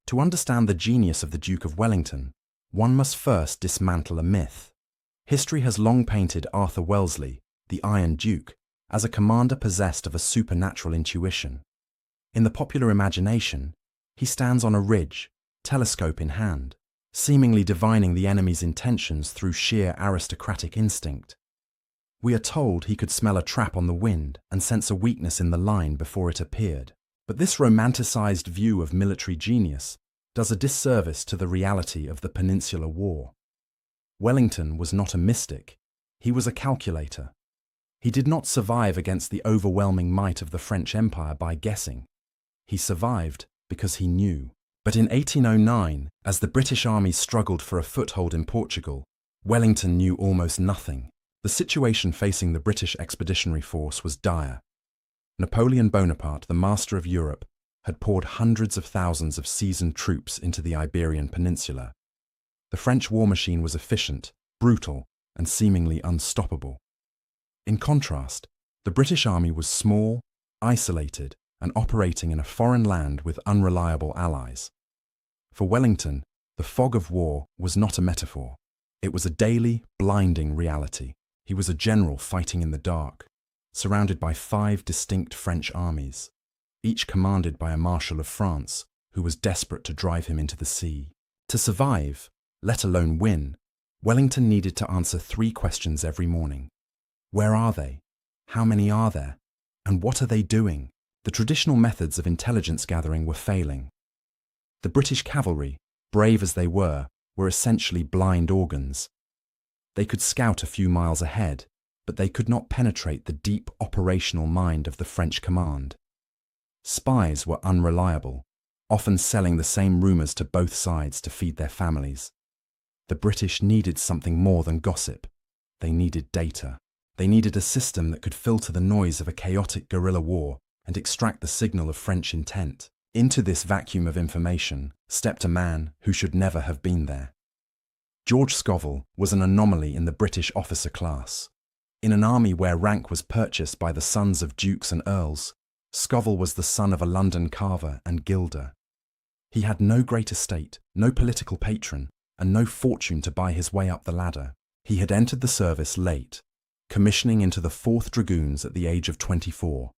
To understand the genius of the Duke of Wellington, one must first dismantle a myth. History has long painted Arthur Wellesley, the Iron Duke, as a commander possessed of a supernatural intuition. In the popular imagination, he stands on a ridge, telescope in hand, seemingly divining the enemy's intentions through sheer aristocratic instinct. We are told he could smell a trap on the wind and sense a weakness in the line before it appeared. But this romanticized view of military genius does a disservice to the reality of the Peninsular War. Wellington was not a mystic, he was a calculator. He did not survive against the overwhelming might of the French Empire by guessing. He survived because he knew. But in 1809, as the British army struggled for a foothold in Portugal, Wellington knew almost nothing. The situation facing the British expeditionary force was dire. Napoleon Bonaparte, the master of Europe, had poured hundreds of thousands of seasoned troops into the Iberian Peninsula. The French war machine was efficient, brutal, and seemingly unstoppable. In contrast, the British army was small, isolated, and operating in a foreign land with unreliable allies. For Wellington, the fog of war was not a metaphor. It was a daily, blinding reality. He was a general fighting in the dark, surrounded by 5 distinct French armies, each commanded by a Marshal of France who was desperate to drive him into the sea. To survive, let alone win, Wellington needed to answer 3 questions every morning. Where are they? How many are there? And what are they doing? The traditional methods of intelligence gathering were failing. The British cavalry, brave as they were essentially blind organs. They could scout a few miles ahead, but they could not penetrate the deep operational mind of the French command. Spies were unreliable, often selling the same rumours to both sides to feed their families. The British needed something more than gossip. They needed data. They needed a system that could filter the noise of a chaotic guerrilla war and extract the signal of French intent. Into this vacuum of information stepped a man who should never have been there. George Scoville was an anomaly in the British officer class. In an army where rank was purchased by the sons of dukes and earls, Scoville was the son of a London carver and gilder. He had no great estate, no political patron, and no fortune to buy his way up the ladder. He had entered the service late, commissioning into the 4th Dragoons at the age of 24,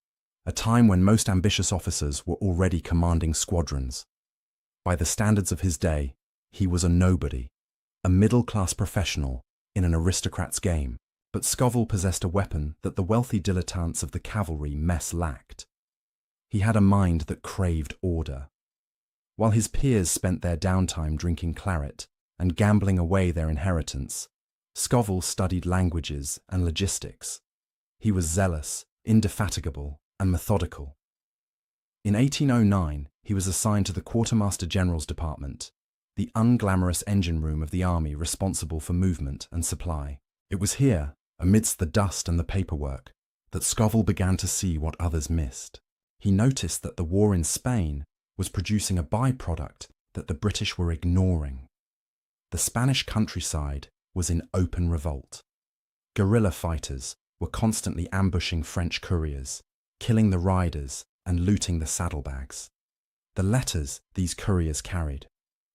a time when most ambitious officers were already commanding squadrons. By the standards of his day, he was a nobody, a middle-class professional in an aristocrat's game. But Scoville possessed a weapon that the wealthy dilettantes of the cavalry mess lacked. He had a mind that craved order. While his peers spent their downtime drinking claret and gambling away their inheritance, Scoville studied languages and logistics. He was zealous, indefatigable, and methodical. In 1809, he was assigned to the Quartermaster General's Department, the unglamorous engine room of the army responsible for movement and supply. It was here, amidst the dust and the paperwork, that Scoville began to see what others missed. He noticed that the war in Spain was producing a byproduct that the British were ignoring. The Spanish countryside was in open revolt. Guerrilla fighters were constantly ambushing French couriers, killing the riders and looting the saddlebags. The letters these couriers carried,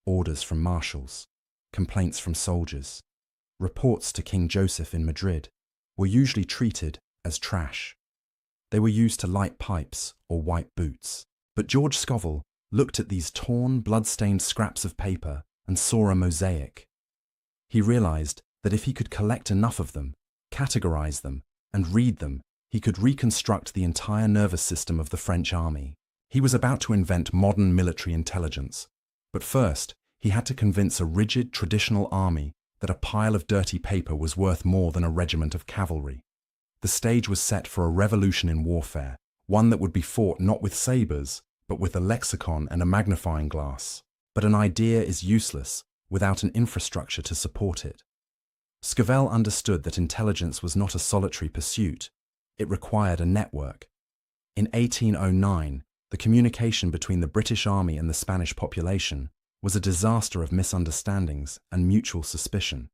orders from marshals, complaints from soldiers, reports to King Joseph in Madrid, were usually treated as trash. They were used to light pipes or wipe boots. But George Scoville looked at these torn, blood-stained scraps of paper and saw a mosaic. He realized that if he could collect enough of them, categorize them, and read them, he could reconstruct the entire nervous system of the French army. He was about to invent modern military intelligence. But first, he had to convince a rigid, traditional army that a pile of dirty paper was worth more than a regiment of cavalry. The stage was set for a revolution in warfare, one that would be fought not with sabres, but with a lexicon and a magnifying glass. But an idea is useless without an infrastructure to support it. Scoville understood that intelligence was not a solitary pursuit. It required a network. In 1809, the communication between the British army and the Spanish population was a disaster of misunderstandings and mutual suspicion.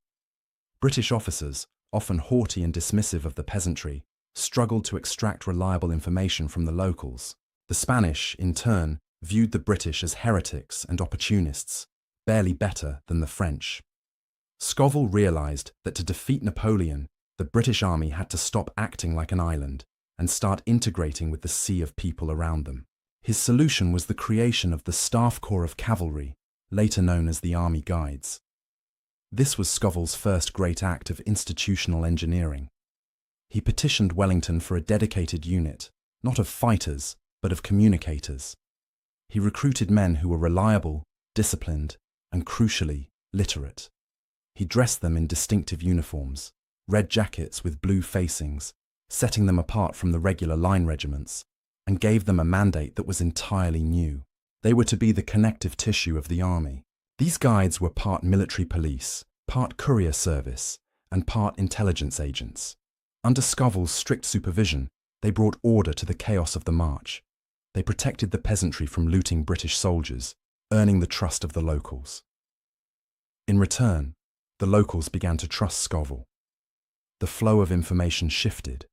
British officers, often haughty and dismissive of the peasantry, struggled to extract reliable information from the locals. The Spanish, in turn, viewed the British as heretics and opportunists, barely better than the French. Scoville realized that to defeat Napoleon, the British army had to stop acting like an island and start integrating with the sea of people around them. His solution was the creation of the Staff Corps of Cavalry, later known as the Army Guides. This was Scoville's first great act of institutional engineering. He petitioned Wellington for a dedicated unit, not of fighters, but of communicators. He recruited men who were reliable, disciplined, and crucially, literate. He dressed them in distinctive uniforms, red jackets with blue facings, setting them apart from the regular line regiments, and gave them a mandate that was entirely new. They were to be the connective tissue of the army. These guides were part military police, part courier service, and part intelligence agents. Under Scoville's strict supervision, they brought order to the chaos of the march. They protected the peasantry from looting British soldiers, earning the trust of the locals. In return, the locals began to trust Scoville. The flow of information shifted.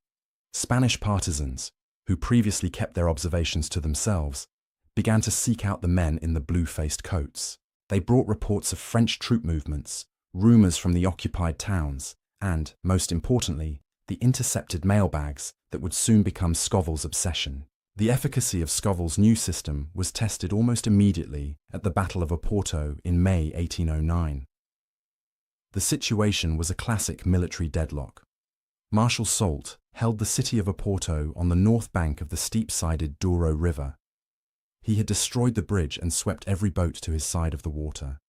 Spanish partisans, who previously kept their observations to themselves, began to seek out the men in the blue-faced coats. They brought reports of French troop movements, rumors from the occupied towns, and, most importantly, the intercepted mailbags that would soon become Scoville's obsession. The efficacy of Scoville's new system was tested almost immediately at the Battle of Aporto in May 1809. The situation was a classic military deadlock. Marshal Soult held the city of Aporto on the north bank of the steep-sided Douro River. He had destroyed the bridge and swept every boat to his side of the water.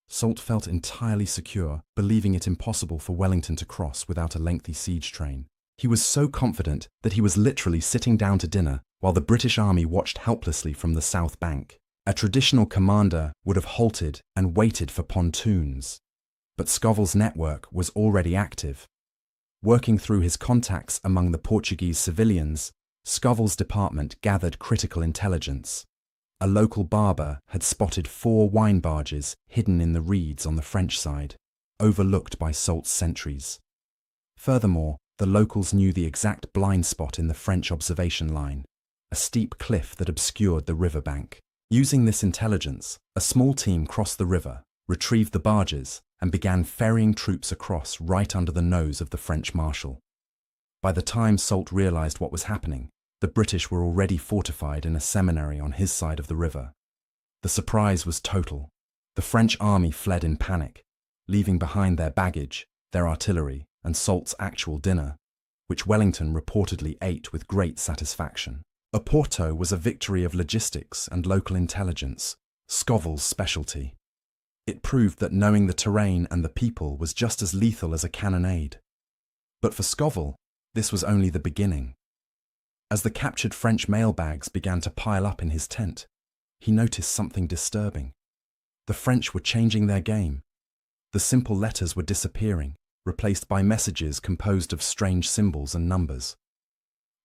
Soult felt entirely secure, believing it impossible for Wellington to cross without a lengthy siege train. He was so confident that he was literally sitting down to dinner while the British army watched helplessly from the south bank. A traditional commander would have halted and waited for pontoons. But Scoville's network was already active. Working through his contacts among the Portuguese civilians, Scoville's department gathered critical intelligence. A local barber had spotted 4 wine barges hidden in the reeds on the French side, overlooked by Soult's sentries. Furthermore, the locals knew the exact blind spot in the French observation line, a steep cliff that obscured the riverbank. Using this intelligence, a small team crossed the river, retrieved the barges, and began ferrying troops across right under the nose of the French marshal. By the time Soult realized what was happening, the British were already fortified in a seminary on his side of the river. The surprise was total. The French army fled in panic, leaving behind their baggage, their artillery, and Soult's actual dinner, which Wellington reportedly ate with great satisfaction. Aporto was a victory of logistics and local intelligence, Scoville's specialty. It proved that knowing the terrain and the people was just as lethal as a cannonade. But for Scoville, this was only the beginning. As the captured French mailbags began to pile up in his tent, he noticed something disturbing. The French were changing their game. The simple letters were disappearing, replaced by messages composed of strange symbols and numbers.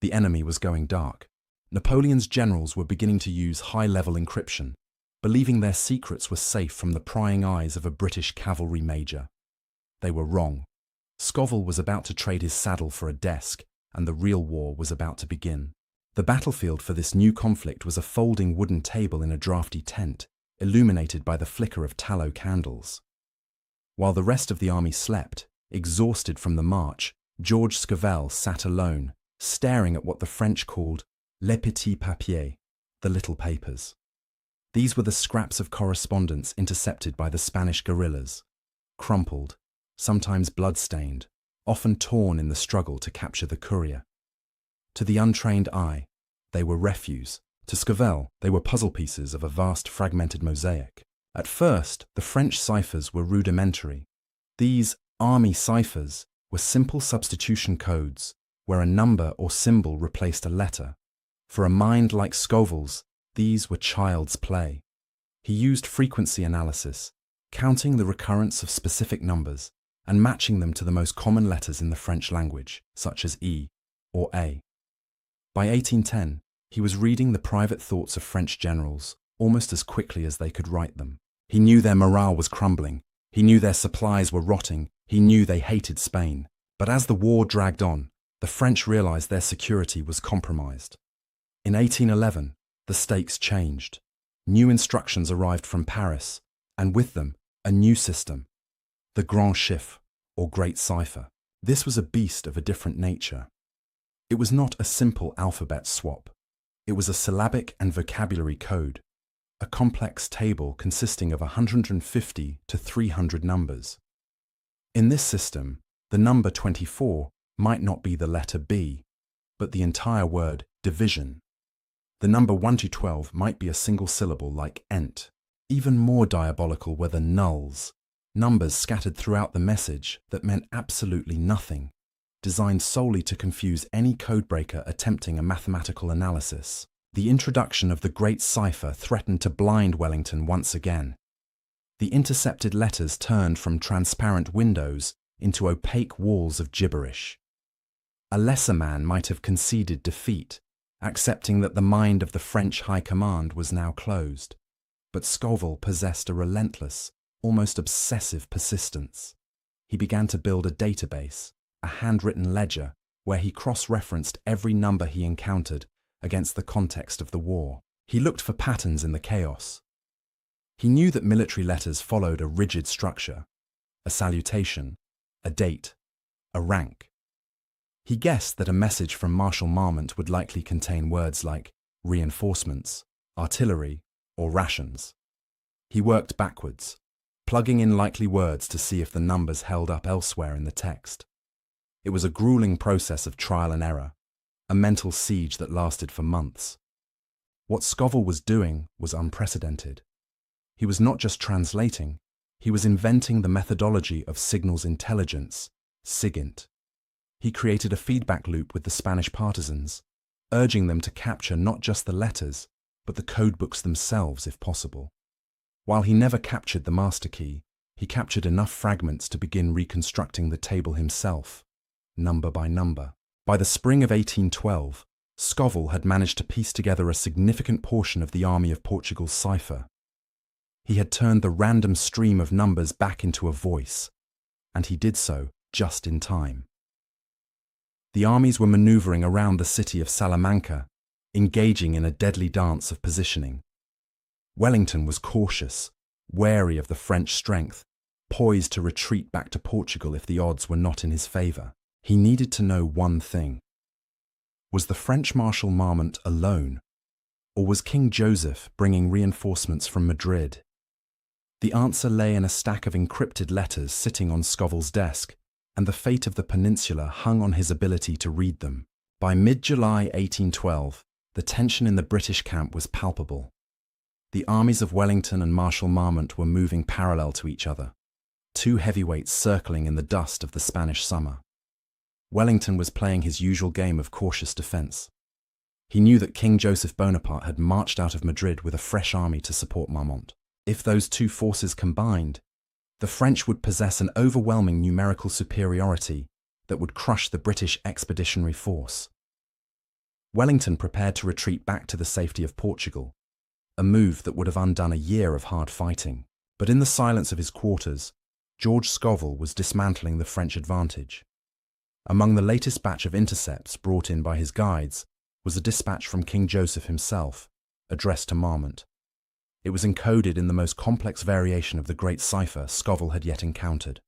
The enemy was going dark. Napoleon's generals were beginning to use high-level encryption, believing their secrets were safe from the prying eyes of a British cavalry major. They were wrong. Scoville was about to trade his saddle for a desk, and the real war was about to begin. The battlefield for this new conflict was a folding wooden table in a drafty tent, illuminated by the flicker of tallow candles. While the rest of the army slept, exhausted from the march, George Scoville sat alone, staring at what the French called les petits papiers, the little papers. These were the scraps of correspondence intercepted by the Spanish guerrillas, crumpled, sometimes blood-stained, often torn in the struggle to capture the courier. To the untrained eye, they were refuse. To Scoville, they were puzzle pieces of a vast fragmented mosaic. At first, the French ciphers were rudimentary. These army ciphers were simple substitution codes where a number or symbol replaced a letter. For a mind like Scoville's, these were child's play. He used frequency analysis, counting the recurrence of specific numbers and matching them to the most common letters in the French language, such as E or A. By 1810, he was reading the private thoughts of French generals almost as quickly as they could write them. He knew their morale was crumbling. He knew their supplies were rotting. He knew they hated Spain. But as the war dragged on, the French realized their security was compromised. In 1811, The stakes changed. New instructions arrived from Paris, and with them, a new system, the Grand Chiffre, or Great Cipher. This was a beast of a different nature. It was not a simple alphabet swap. It was a syllabic and vocabulary code, a complex table consisting of 150 to 300 numbers. In this system, the number 24 might not be the letter B, but the entire word division. The number 1 to 12 might be a single syllable like ent. Even more diabolical were the nulls, numbers scattered throughout the message that meant absolutely nothing, designed solely to confuse any codebreaker attempting a mathematical analysis. The introduction of the Great Cipher threatened to blind Wellington once again. The intercepted letters turned from transparent windows into opaque walls of gibberish. A lesser man might have conceded defeat, accepting that the mind of the French High Command was now closed. But Scoville possessed a relentless, almost obsessive persistence. He began to build a database, a handwritten ledger, where he cross-referenced every number he encountered against the context of the war. He looked for patterns in the chaos. He knew that military letters followed a rigid structure, a salutation, a date, a rank. He guessed that a message from Marshal Marmont would likely contain words like reinforcements, artillery, or rations. He worked backwards, plugging in likely words to see if the numbers held up elsewhere in the text. It was a grueling process of trial and error, a mental siege that lasted for months. What Scoville was doing was unprecedented. He was not just translating, he was inventing the methodology of signals intelligence, SIGINT. He created a feedback loop with the Spanish partisans, urging them to capture not just the letters, but the codebooks themselves if possible. While he never captured the master key, he captured enough fragments to begin reconstructing the table himself, number by number. By the spring of 1812, Scoville had managed to piece together a significant portion of the Army of Portugal's cipher. He had turned the random stream of numbers back into a voice, and he did so just in time. The armies were maneuvering around the city of Salamanca, engaging in a deadly dance of positioning. Wellington was cautious, wary of the French strength, poised to retreat back to Portugal if the odds were not in his favour. He needed to know one thing. Was the French Marshal Marmont alone, or was King Joseph bringing reinforcements from Madrid? The answer lay in a stack of encrypted letters sitting on Scoville's desk, and the fate of the peninsula hung on his ability to read them. By mid-July 1812, the tension in the British camp was palpable. The armies of Wellington and Marshal Marmont were moving parallel to each other, two heavyweights circling in the dust of the Spanish summer. Wellington was playing his usual game of cautious defence. He knew that King Joseph Bonaparte had marched out of Madrid with a fresh army to support Marmont. If those two forces combined, the French would possess an overwhelming numerical superiority that would crush the British expeditionary force. Wellington prepared to retreat back to the safety of Portugal, a move that would have undone a year of hard fighting. But in the silence of his quarters, George Scoville was dismantling the French advantage. Among the latest batch of intercepts brought in by his guides was a dispatch from King Joseph himself, addressed to Marmont. It was encoded in the most complex variation of the Great Cipher Scoville had yet encountered.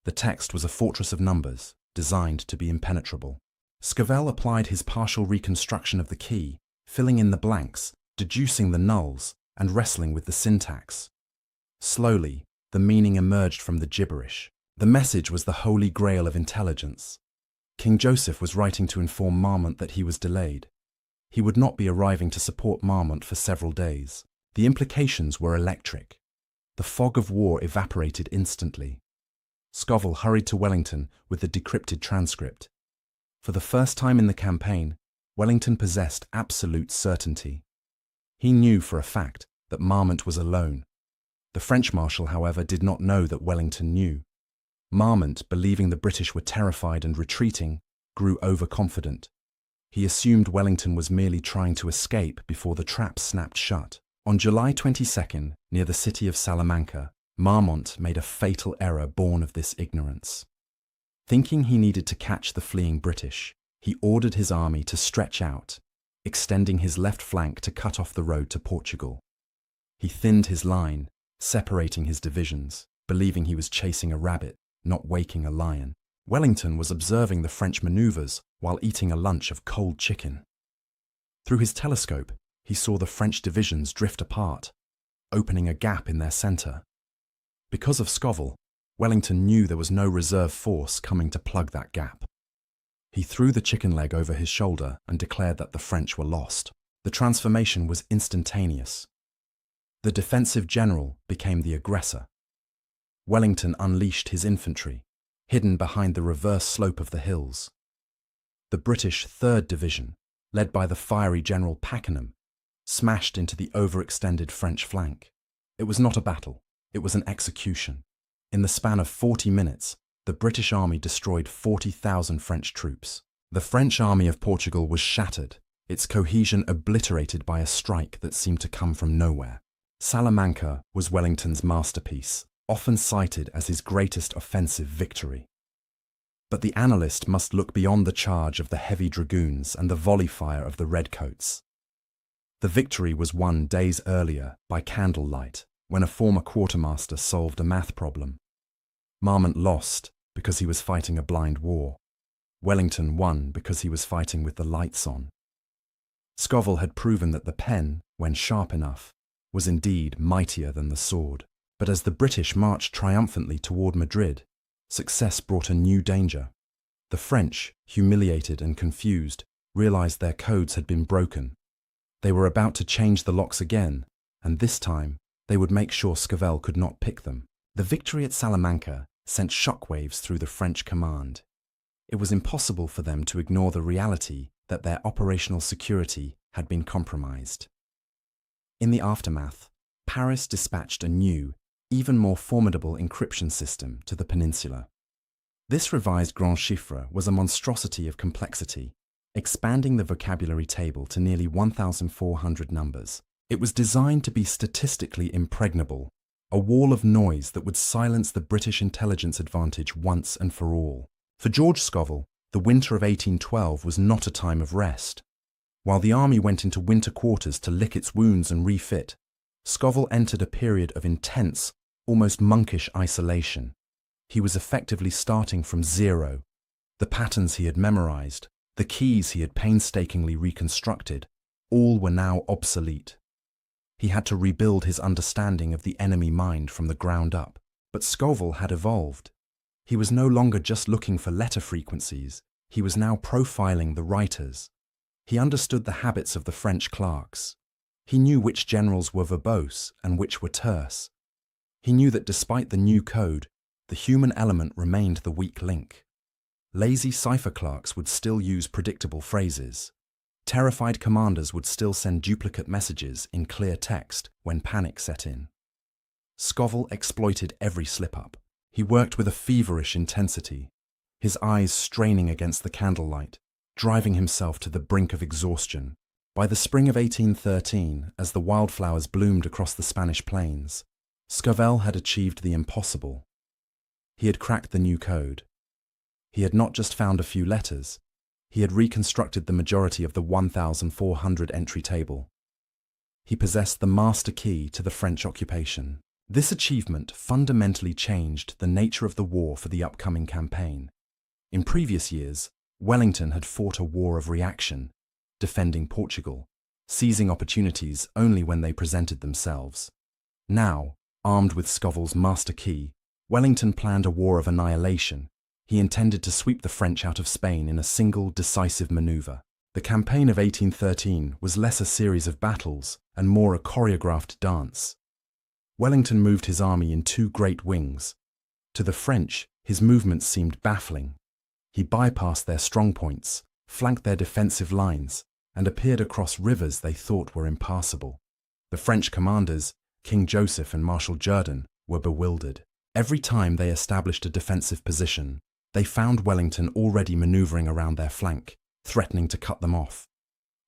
The text was a fortress of numbers, designed to be impenetrable. Scoville applied his partial reconstruction of the key, filling in the blanks, deducing the nulls, and wrestling with the syntax. Slowly, the meaning emerged from the gibberish. The message was the holy grail of intelligence. King Joseph was writing to inform Marmont that he was delayed. He would not be arriving to support Marmont for several days. The implications were electric. The fog of war evaporated instantly. Scoville hurried to Wellington with the decrypted transcript. For the first time in the campaign, Wellington possessed absolute certainty. He knew for a fact that Marmont was alone. The French marshal, however, did not know that Wellington knew. Marmont, believing the British were terrified and retreating, grew overconfident. He assumed Wellington was merely trying to escape before the trap snapped shut. On July 22nd, near the city of Salamanca, Marmont made a fatal error born of this ignorance. Thinking he needed to catch the fleeing British, he ordered his army to stretch out, extending his left flank to cut off the road to Portugal. He thinned his line, separating his divisions, believing he was chasing a rabbit, not waking a lion. Wellington was observing the French maneuvers while eating a lunch of cold chicken. Through his telescope, he saw the French divisions drift apart, opening a gap in their center. Because of Scoville, Wellington knew there was no reserve force coming to plug that gap. He threw the chicken leg over his shoulder and declared that the French were lost. The transformation was instantaneous. The defensive general became the aggressor. Wellington unleashed his infantry, hidden behind the reverse slope of the hills. The British 3rd Division, led by the fiery General Pakenham, smashed into the overextended French flank. It was not a battle, it was an execution. In the span of 40 minutes, the British army destroyed 40,000 French troops. The French army of Portugal was shattered, its cohesion obliterated by a strike that seemed to come from nowhere. Salamanca was Wellington's masterpiece, often cited as his greatest offensive victory. But the analyst must look beyond the charge of the heavy dragoons and the volley fire of the redcoats. The victory was won days earlier by candlelight, when a former quartermaster solved a math problem. Marmont lost because he was fighting a blind war. Wellington won because he was fighting with the lights on. Scoville had proven that the pen, when sharp enough, was indeed mightier than the sword. But as the British marched triumphantly toward Madrid, success brought a new danger. The French, humiliated and confused, realized their codes had been broken. They were about to change the locks again, and this time they would make sure Scoville could not pick them. The victory at Salamanca sent shockwaves through the French command. It was impossible for them to ignore the reality that their operational security had been compromised. In the aftermath, Paris dispatched a new, even more formidable encryption system to the peninsula. This revised grand chiffre was a monstrosity of complexity, expanding the vocabulary table to nearly 1,400 numbers. It was designed to be statistically impregnable, a wall of noise that would silence the British intelligence advantage once and for all. For George Scoville, the winter of 1812 was not a time of rest. While the army went into winter quarters to lick its wounds and refit, Scoville entered a period of intense, almost monkish isolation. He was effectively starting from zero. The patterns he had memorized, the keys he had painstakingly reconstructed, all were now obsolete. He had to rebuild his understanding of the enemy mind from the ground up. But Scoville had evolved. He was no longer just looking for letter frequencies, he was now profiling the writers. He understood the habits of the French clerks. He knew which generals were verbose and which were terse. He knew that despite the new code, the human element remained the weak link. Lazy cipher clerks would still use predictable phrases. Terrified commanders would still send duplicate messages in clear text when panic set in. Scoville exploited every slip-up. He worked with a feverish intensity, his eyes straining against the candlelight, driving himself to the brink of exhaustion. By the spring of 1813, as the wildflowers bloomed across the Spanish plains, Scoville had achieved the impossible. He had cracked the new code. He had not just found a few letters, he had reconstructed the majority of the 1,400 entry table. He possessed the master key to the French occupation. This achievement fundamentally changed the nature of the war for the upcoming campaign. In previous years, Wellington had fought a war of reaction, defending Portugal, seizing opportunities only when they presented themselves. Now, armed with Scoville's master key, Wellington planned a war of annihilation. He intended to sweep the French out of Spain in a single decisive maneuver. The campaign of 1813 was less a series of battles and more a choreographed dance. Wellington moved his army in two great wings. To the French, his movements seemed baffling. He bypassed their strong points, flanked their defensive lines, and appeared across rivers they thought were impassable. The French commanders, King Joseph and Marshal Jourdan, were bewildered. Every time they established a defensive position, they found Wellington already maneuvering around their flank, threatening to cut them off.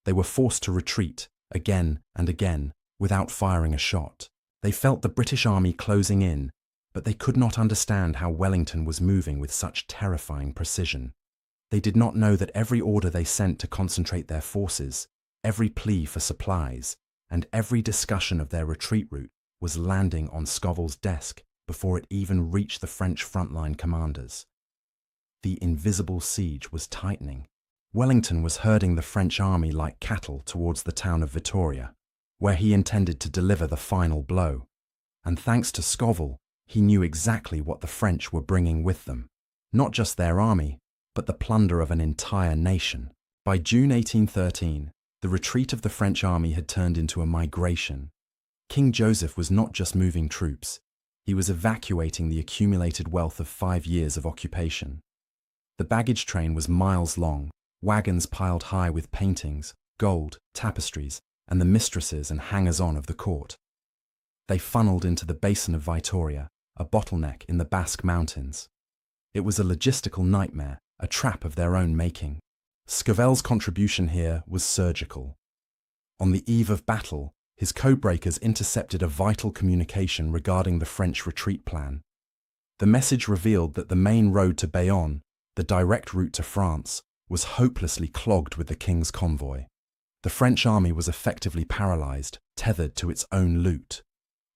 They were forced to retreat, again and again, without firing a shot. They felt the British army closing in, but they could not understand how Wellington was moving with such terrifying precision. They did not know that every order they sent to concentrate their forces Every plea for supplies and every discussion of their retreat route was landing on Scoville's desk before it even reached the French frontline commanders. The invisible siege was tightening. Wellington was herding the French army like cattle towards the town of Vittoria, where he intended to deliver the final blow. And thanks to Scoville, he knew exactly what the French were bringing with them. Not just their army, but the plunder of an entire nation. By June 1813, the retreat of the French army had turned into a migration. King Joseph was not just moving troops, he was evacuating the accumulated wealth of 5 years of occupation. The baggage train was miles long, wagons piled high with paintings, gold, tapestries, and the mistresses and hangers-on of the court. They funneled into the basin of Vittoria, a bottleneck in the Basque Mountains. It was a logistical nightmare, a trap of their own making. Scoville's contribution here was surgical. On the eve of battle, his codebreakers intercepted a vital communication regarding the French retreat plan. The message revealed that the main road to Bayonne, the direct route to France, was hopelessly clogged with the king's convoy. The French army was effectively paralyzed, tethered to its own loot.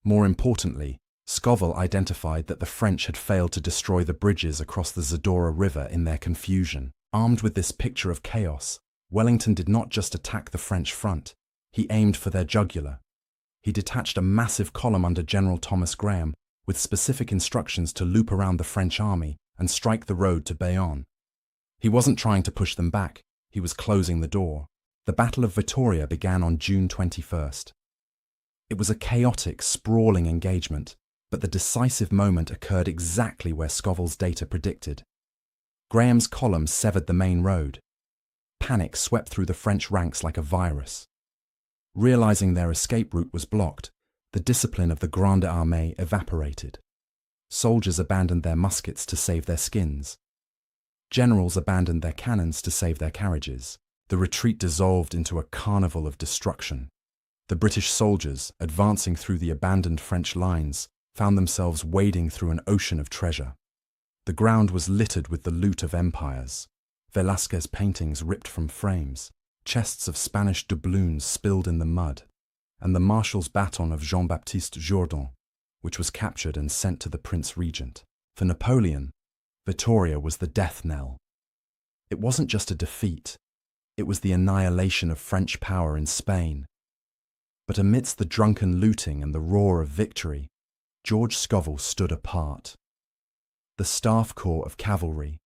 More importantly, Scoville identified that the French had failed to destroy the bridges across the Zadorra River in their confusion. Armed with this picture of chaos, Wellington did not just attack the French front, he aimed for their jugular. He detached a massive column under General Thomas Graham with specific instructions to loop around the French army and strike the road to Bayonne. He wasn't trying to push them back, he was closing the door. The Battle of Vittoria began on June 21st. It was a chaotic, sprawling engagement, but the decisive moment occurred exactly where Scoville's data predicted. Graham's column severed the main road. Panic swept through the French ranks like a virus. Realizing their escape route was blocked, the discipline of the Grande Armée evaporated. Soldiers abandoned their muskets to save their skins. Generals abandoned their cannons to save their carriages. The retreat dissolved into a carnival of destruction. The British soldiers, advancing through the abandoned French lines, found themselves wading through an ocean of treasure. The ground was littered with the loot of empires. Velázquez paintings ripped from frames, chests of Spanish doubloons spilled in the mud, and the marshal's baton of Jean-Baptiste Jourdan, which was captured and sent to the Prince Regent. For Napoleon, Vittoria was the death knell. It wasn't just a defeat, it was the annihilation of French power in Spain. But amidst the drunken looting and the roar of victory, George Scoville stood apart. The staff corps of cavalry,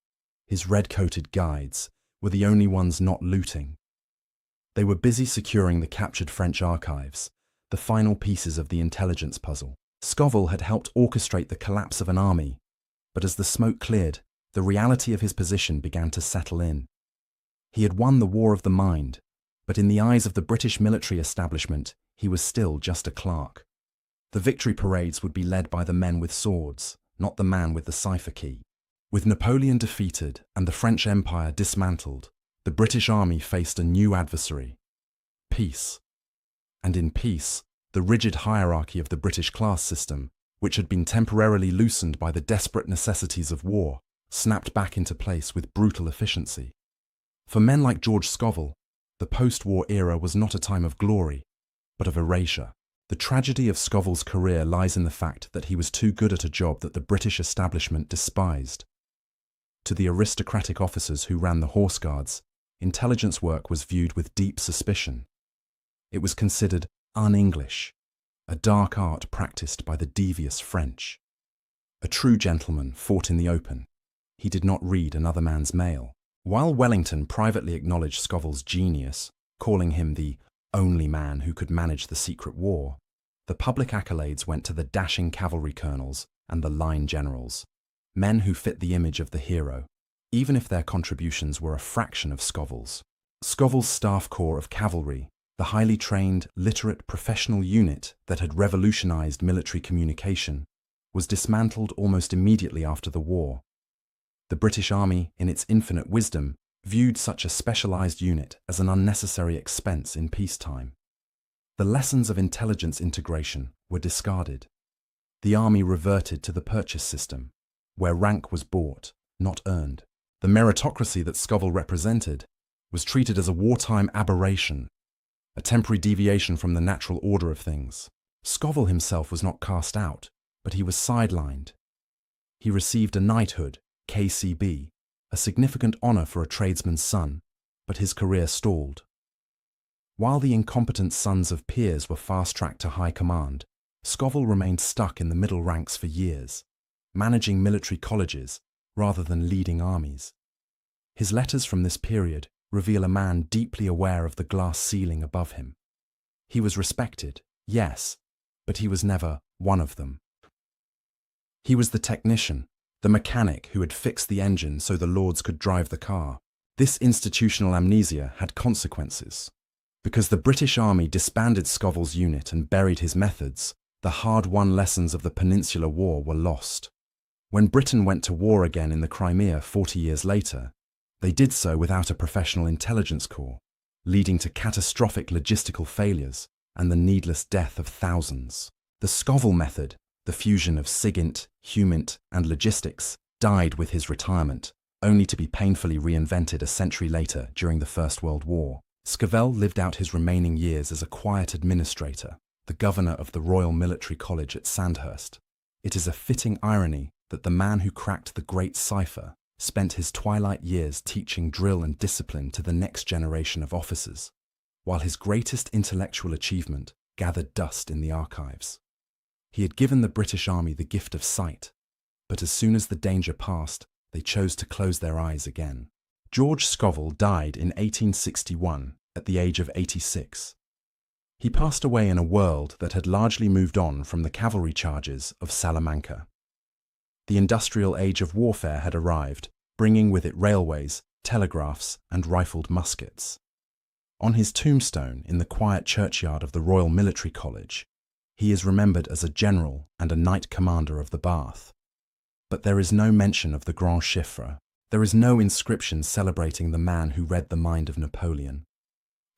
his red-coated guides, were the only ones not looting. They were busy securing the captured French archives, the final pieces of the intelligence puzzle. Scoville had helped orchestrate the collapse of an army, but as the smoke cleared, the reality of his position began to settle in. He had won the war of the mind, but in the eyes of the British military establishment, he was still just a clerk. The victory parades would be led by the men with swords, not the man with the cipher key. With Napoleon defeated and the French Empire dismantled, the British army faced a new adversary: peace. And in peace, the rigid hierarchy of the British class system, which had been temporarily loosened by the desperate necessities of war, snapped back into place with brutal efficiency. For men like George Scoville, the post-war era was not a time of glory, but of erasure. The tragedy of Scoville's career lies in the fact that he was too good at a job that the British establishment despised. To the aristocratic officers who ran the Horse Guards, intelligence work was viewed with deep suspicion. It was considered un-English, a dark art practiced by the devious French. A true gentleman fought in the open. He did not read another man's mail. While Wellington privately acknowledged Scoville's genius, calling him the only man who could manage the secret war, the public accolades went to the dashing cavalry colonels and the line generals, men who fit the image of the hero, even if their contributions were a fraction of Scoville's. Scoville's staff corps of cavalry, the highly trained, literate, professional unit that had revolutionized military communication, was dismantled almost immediately after the war. The British Army, in its infinite wisdom, viewed such a specialized unit as an unnecessary expense in peacetime. The lessons of intelligence integration were discarded. The army reverted to the purchase system, where rank was bought, not earned. The meritocracy that Scoville represented was treated as a wartime aberration, a temporary deviation from the natural order of things. Scoville himself was not cast out, but he was sidelined. He received a knighthood, KCB, a significant honor for a tradesman's son, but his career stalled. While the incompetent sons of peers were fast-tracked to high command, Scoville remained stuck in the middle ranks for years, managing military colleges rather than leading armies. His letters from this period reveal a man deeply aware of the glass ceiling above him. He was respected, yes, but he was never one of them. He was the technician, the mechanic who had fixed the engine so the lords could drive the car. This institutional amnesia had consequences. Because the British Army disbanded Scoville's unit and buried his methods, the hard-won lessons of the Peninsular War were lost. When Britain went to war again in the Crimea 40 years later, they did so without a professional intelligence corps, leading to catastrophic logistical failures and the needless death of thousands. The Scoville method, the fusion of SIGINT, HUMINT, and logistics, died with his retirement, only to be painfully reinvented a century later during the First World War. Scoville lived out his remaining years as a quiet administrator, the governor of the Royal Military College at Sandhurst. It is a fitting irony that the man who cracked the great cipher spent his twilight years teaching drill and discipline to the next generation of officers, while his greatest intellectual achievement gathered dust in the archives. He had given the British Army the gift of sight, but as soon as the danger passed, they chose to close their eyes again. George Scoville died in 1861 at the age of 86. He passed away in a world that had largely moved on from the cavalry charges of Salamanca. The industrial age of warfare had arrived, bringing with it railways, telegraphs, and rifled muskets. On his tombstone in the quiet churchyard of the Royal Military College, he is remembered as a general and a knight commander of the Bath. But there is no mention of the Grand Chiffre. There is no inscription celebrating the man who read the mind of Napoleon.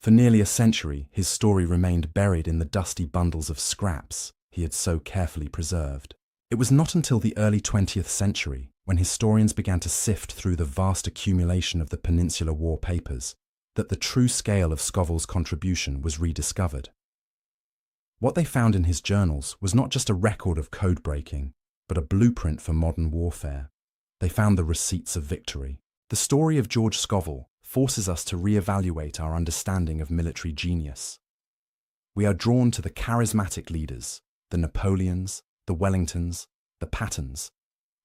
For nearly a century, his story remained buried in the dusty bundles of scraps he had so carefully preserved. It was not until the early 20th century, when historians began to sift through the vast accumulation of the Peninsular War papers, that the true scale of Scoville's contribution was rediscovered. What they found in his journals was not just a record of code-breaking, but a blueprint for modern warfare. They found the receipts of victory. The story of George Scoville forces us to re-evaluate our understanding of military genius. We are drawn to the charismatic leaders, the Napoleons, the Wellingtons, the Pattons,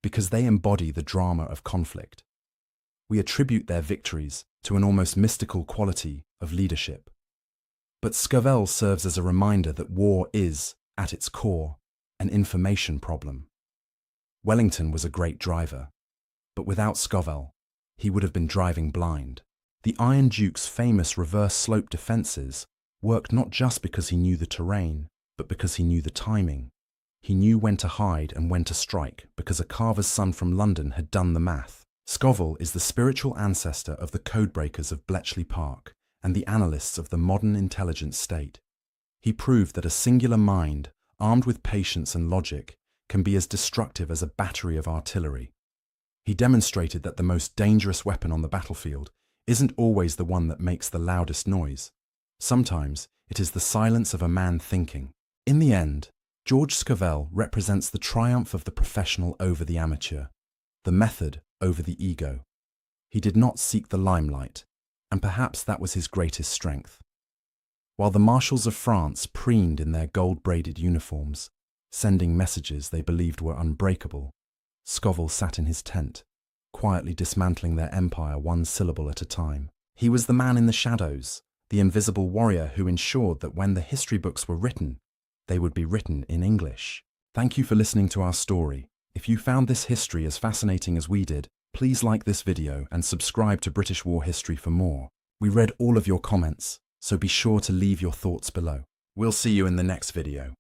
because they embody the drama of conflict. We attribute their victories to an almost mystical quality of leadership. But Scoville serves as a reminder that war is, at its core, an information problem. Wellington was a great driver, but without Scoville, he would have been driving blind. The Iron Duke's famous reverse slope defences worked not just because he knew the terrain, but because he knew the timing. He knew when to hide and when to strike because a carver's son from London had done the math. Scoville is the spiritual ancestor of the codebreakers of Bletchley Park and the analysts of the modern intelligence state. He proved that a singular mind, armed with patience and logic, can be as destructive as a battery of artillery. He demonstrated that the most dangerous weapon on the battlefield isn't always the one that makes the loudest noise. Sometimes it is the silence of a man thinking. In the end, George Scoville represents the triumph of the professional over the amateur, the method over the ego. He did not seek the limelight, and perhaps that was his greatest strength. While the marshals of France preened in their gold-braided uniforms, sending messages they believed were unbreakable, Scoville sat in his tent, quietly dismantling their empire one syllable at a time. He was the man in the shadows, the invisible warrior who ensured that when the history books were written, they would be written in English. Thank you for listening to our story. If you found this history as fascinating as we did, please like this video and subscribe to British War History for more. We read all of your comments, so be sure to leave your thoughts below. We'll see you in the next video.